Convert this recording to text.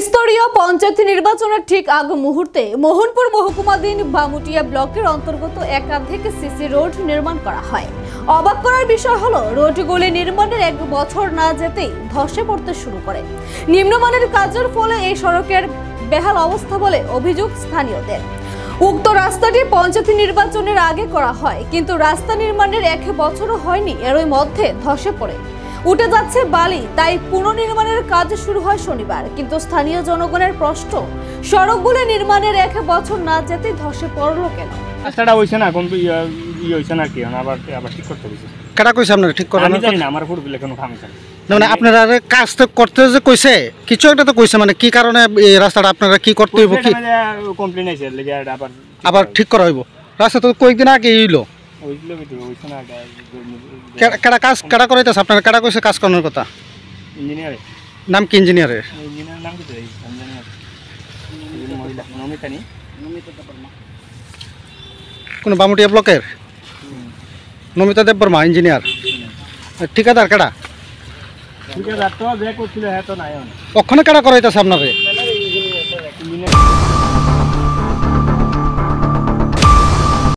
ত্রিস্তরীয় পঞ্চায়েত নির্বাচনের ঠিক আগ মুহূর্তে মোহনপুর মহকুমাধীন বামুটিয়া ব্লকের অন্তর্গত একাধিক সিসি রোড নির্মাণ করা হয়। অবাক করার বিষয় হলো রোডগুলি নির্মাণের 1 বছর না যেতেই ধসে পড়তে শুরু করে। নিম্নমানের কাজের ফলে এই সড়কের বেহাল অবস্থা বলে অভিযোগ স্থানীয়দের। উক্ত রাস্তাটি পঞ্চায়েত নির্বাচনের আগে করা হয়, কিন্তু রাস্তা নির্মাণের 1 বছরও হয়নি, এরই মধ্যে ধসে পড়ে উঠে যাচ্ছে বালি। তাই পুনর্নির্মাণের কাজ শুরু হয় শনিবার, কিন্তু স্থানীয় জনগণের প্রশ্ন, সড়কগুলো নির্মাণের 1 বছর না যেতেই ধসে পড়লো কেন? রাস্তাটা হইছে না, কোন হইছে না, কি আবার ঠিক করতে হইছে। কাটা কইছে আপনারা ঠিক করার? আমি জানি না, আমার পুরো কোনো কাম নাই। মানে আপনারা কাজ তো করতে যে কইছে, কিছু একটা তো কইছে, মানে কি কারণে এই রাস্তাটা আপনারা কি করতে হইব, কি কমপ্লেইন আইছে লাগি আবার ঠিক করা হইব? রাস্তা তো কয়েকদিন আগে হইলো, হইছিল কিন্তু হইছে না। কাটা করাইতেছে আপনারা? কাটা কইছে কাজ করার কথা? ইঞ্জিনিয়ার নাম কি ইঞ্জিনিয়ারের? ইঞ্জিনিয়ার নাম কি তো ইঞ্জিনিয়ার মহিলা নমিতানি কোন বামুটিয়া ব্লকের নমিতা দেববর্মা ইঞ্জিনিয়ার। ঠিকাদার কাটা ঠিকাদার তো যে করছিল হ্যাঁ তো নাই ওখানে কাটা করাইতেছে আপনারে?